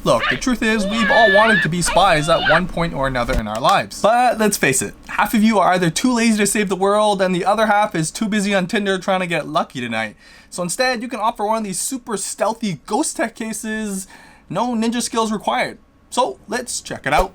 Look, the truth is, we've all wanted to be spies at one point or another in our lives. But let's face it, half of you are either too lazy to save the world and the other half is too busy on Tinder trying to get lucky tonight. So instead, you can opt for one of these super stealthy Ghostek cases, no ninja skills required. So let's check it out.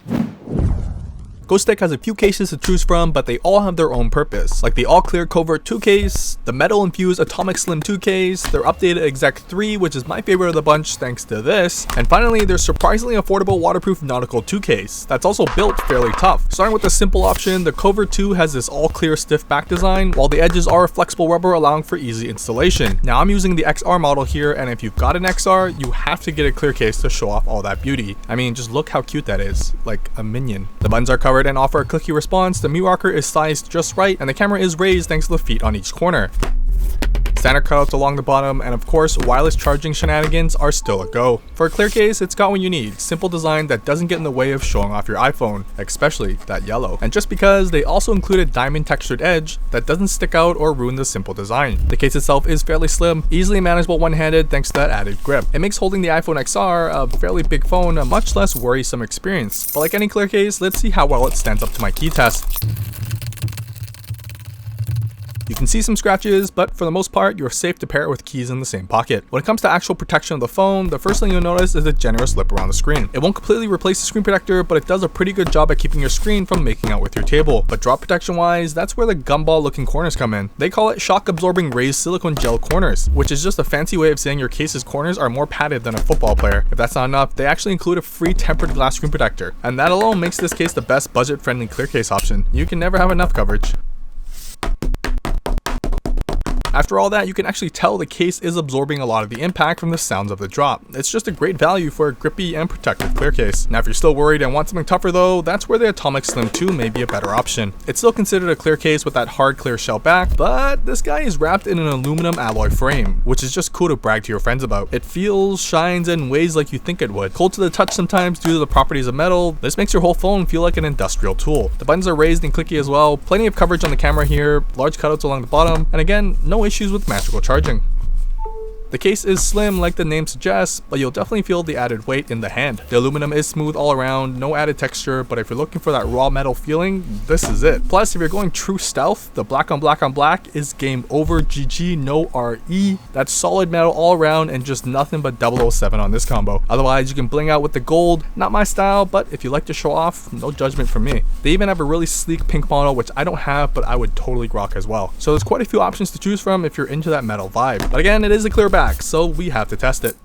Ghostek has a few cases to choose from, but they all have their own purpose, like the all-clear Covert To case, the metal-infused Atomic Slim 2 case, their updated Exec 3, which is my favorite of the bunch thanks to this, and finally their surprisingly affordable waterproof Nautical 2 case, that's also built fairly tough. Starting with the simple option, the Covert 2 has this all-clear stiff back design, while the edges are flexible rubber allowing for easy installation. Now I'm using the XR model here, and if you've got an XR, you have to get a clear case to show off all that beauty. I mean, just look how cute that is, like a minion. The buttons are covered and offer a clicky response, the mirror rocker is sized just right, and the camera is raised thanks to the feet on each corner. Standard cutouts along the bottom, and of course, wireless charging shenanigans are still a go. For a clear case, it's got what you need, simple design that doesn't get in the way of showing off your iPhone, especially that yellow. And just because, they also include a diamond textured edge that doesn't stick out or ruin the simple design. The case itself is fairly slim, easily manageable one-handed thanks to that added grip. It makes holding the iPhone XR, a fairly big phone, a much less worrisome experience. But like any clear case, let's see how well it stands up to my key test. You can see some scratches, but for the most part, you're safe to pair it with keys in the same pocket. When it comes to actual protection of the phone, the first thing you'll notice is a generous lip around the screen. It won't completely replace the screen protector, but it does a pretty good job at keeping your screen from making out with your table. But drop protection wise, that's where the gumball looking corners come in. They call it shock absorbing raised silicone gel corners, which is just a fancy way of saying your case's corners are more padded than a football player. If that's not enough, they actually include a free tempered glass screen protector, and that alone makes this case the best budget friendly clear case option. You can never have enough coverage. After all that, you can actually tell the case is absorbing a lot of the impact from the sounds of the drop. It's just a great value for a grippy and protective clear case. Now if you're still worried and want something tougher though, that's where the Atomic Slim 2 may be a better option. It's still considered a clear case with that hard clear shell back, but this guy is wrapped in an aluminum alloy frame, which is just cool to brag to your friends about. It feels, shines, and weighs like you think it would. Cold to the touch sometimes due to the properties of metal, this makes your whole phone feel like an industrial tool. The buttons are raised and clicky as well, plenty of coverage on the camera here, large cutouts along the bottom, and again, no issues with magical charging. The case is slim like the name suggests, but you'll definitely feel the added weight in the hand. The aluminum is smooth all around, no added texture, but if you're looking for that raw metal feeling, this is it. Plus, if you're going true stealth, the black on black is game over, GG, no RE. That's solid metal all around and just nothing but 007 on this combo. Otherwise, you can bling out with the gold, not my style, but if you like to show off, no judgment from me. They even have a really sleek pink model, which I don't have, but I would totally rock as well. So there's quite a few options to choose from if you're into that metal vibe. But again, it is a clear back, so we have to test it.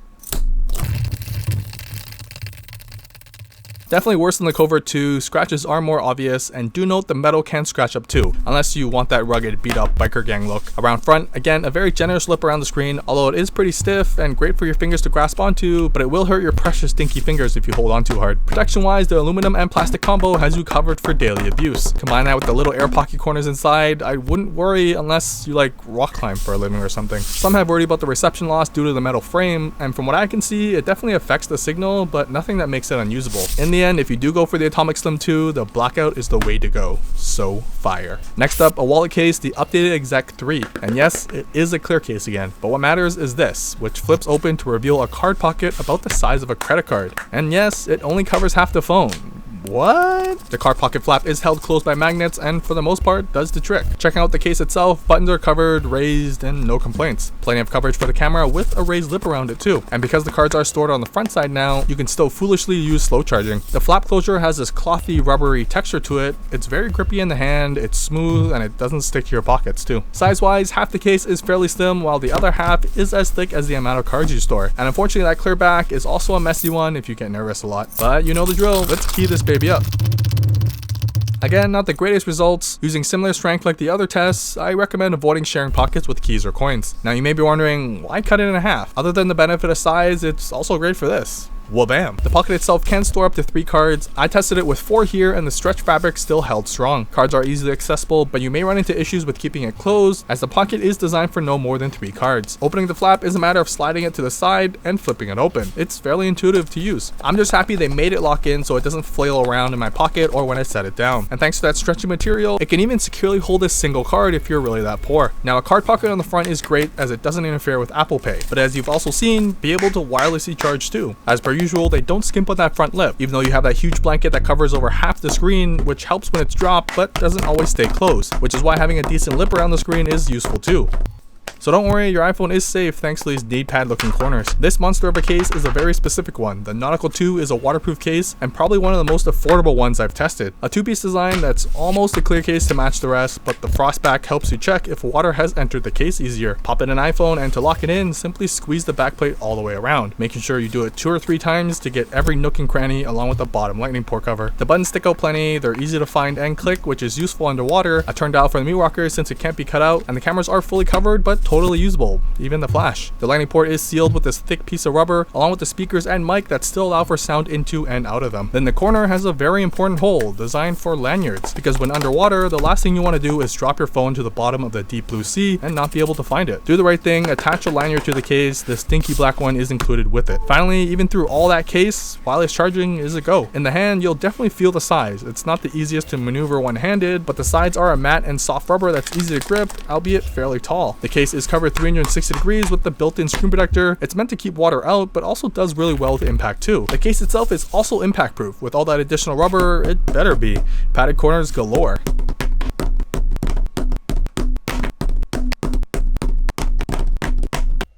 Definitely worse than the Covert To, scratches are more obvious, and do note the metal can scratch up too, unless you want that rugged beat up biker gang look. Around front, again, a very generous lip around the screen, although it is pretty stiff and great for your fingers to grasp onto, but it will hurt your precious dinky fingers if you hold on too hard. Protection wise, the aluminum and plastic combo has you covered for daily abuse. Combine that with the little air pocket corners inside, I wouldn't worry unless you like rock climb for a living or something. Some have worried about the reception loss due to the metal frame, and from what I can see, it definitely affects the signal, but nothing that makes it unusable. In the end, if you do go for the Atomic Slim 2, the blackout is the way to go. So fire. Next up, a wallet case, the updated Exec 3. And yes, it is a clear case again, but what matters is this, which flips open to reveal a card pocket about the size of a credit card. And yes, it only covers half the phone. What? The card pocket flap is held closed by magnets and for the most part does the trick. Checking out the case itself, buttons are covered, raised, and no complaints. Plenty of coverage for the camera with a raised lip around it too. And because the cards are stored on the front side now, you can still foolishly use slow charging. The flap closure has this clothy, rubbery texture to it. It's very grippy in the hand, it's smooth, and it doesn't stick to your pockets too. Size wise, half the case is fairly slim while the other half is as thick as the amount of cards you store. And unfortunately that clear back is also a messy one if you get nervous a lot. But you know the drill, let's key this baby up. Again, not the greatest results. Using similar strength like the other tests, I recommend avoiding sharing pockets with keys or coins. Now you may be wondering, why cut it in half? Other than the benefit of size, it's also great for this. Well, bam. The pocket itself can store up to 3 cards. I tested it with 4 here and the stretch fabric still held strong. Cards are easily accessible, but you may run into issues with keeping it closed as the pocket is designed for no more than 3 cards. Opening the flap is a matter of sliding it to the side and flipping it open. It's fairly intuitive to use. I'm just happy they made it lock in so it doesn't flail around in my pocket or when I set it down. And thanks to that stretchy material, it can even securely hold a single card if you're really that poor. Now a card pocket on the front is great as it doesn't interfere with Apple Pay, but as you've also seen, be able to wirelessly charge too. As per usual, they don't skimp on that front lip, even though you have that huge blanket that covers over half the screen, which helps when it's dropped, but doesn't always stay closed, which is why having a decent lip around the screen is useful too. So don't worry, your iPhone is safe thanks to these knee pad looking corners. This monster of a case is a very specific one. The Nautical 2 is a waterproof case and probably one of the most affordable ones I've tested. A two-piece design that's almost a clear case to match the rest, but the frost back helps you check if water has entered the case easier. Pop in an iPhone and to lock it in, simply squeeze the backplate all the way around, making sure you do it 2 or 3 times to get every nook and cranny along with the bottom lightning port cover. The buttons stick out plenty, they're easy to find and click, which is useful underwater. A turn dial for the meat rocker since it can't be cut out, and the cameras are fully covered but totally usable. Even the flash. The lightning port is sealed with this thick piece of rubber, along with the speakers and mic that still allow for sound into and out of them. Then the corner has a very important hole designed for lanyards, because when underwater, the last thing you want to do is drop your phone to the bottom of the deep blue sea and not be able to find it. Do the right thing, attach a lanyard to the case. The stinky black one is included with it. Finally, even through all that case, wireless charging is a go. In the hand, you'll definitely feel the size. It's not the easiest to maneuver one-handed, but the sides are a matte and soft rubber that's easy to grip, albeit fairly tall. The case is covered 360 degrees with the built-in screen protector. It's meant to keep water out, but also does really well with impact too. The case itself is also impact proof. With all that additional rubber, it better be. Padded corners galore.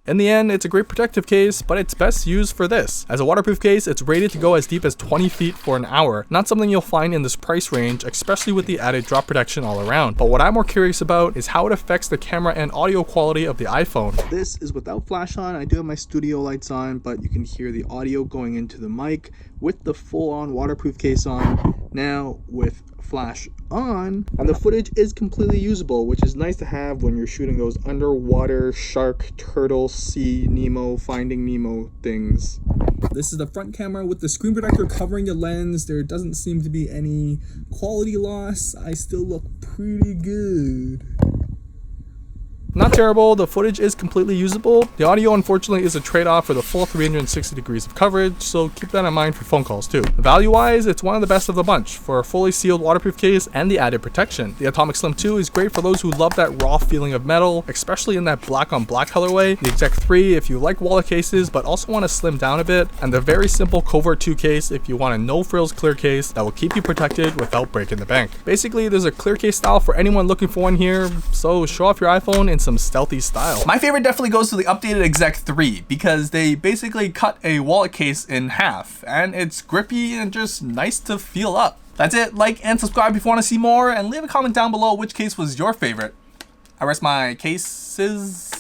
In the end, it's a great protective case, but it's best used for this. As a waterproof case, it's rated to go as deep as 20 feet for an hour. Not something you'll find in this price range, especially with the added drop protection all around. But what I'm more curious about is how it affects the camera and audio quality of the iPhone. This is without flash on. I do have my studio lights on, but you can hear the audio going into the mic with the full-on waterproof case on. Now with flash on, and the footage is completely usable, which is nice to have when you're shooting those underwater shark, turtle, sea, Nemo, Finding Nemo things. This is the front camera with the screen protector covering the lens. There doesn't seem to be any quality loss. I still look pretty good. Not terrible, the footage is completely usable. The audio unfortunately is a trade-off for the full 360 degrees of coverage, so keep that in mind for phone calls too. Value-wise, it's one of the best of the bunch for a fully sealed waterproof case and the added protection. The Atomic Slim 2 is great for those who love that raw feeling of metal, especially in that black on black colorway. The Ghostek 3 if you like wallet cases but also want to slim down a bit, and the very simple Covert 2 case if you want a no frills clear case that will keep you protected without breaking the bank. Basically, there's a clear case style for anyone looking for one here, so show off your iPhone in some stealthy style. My favorite definitely goes to the updated Ghostek 3 because they basically cut a wallet case in half and it's grippy and just nice to feel up. That's it. Like and subscribe if you want to see more, and leave a comment down below which case was your favorite. I rest my cases.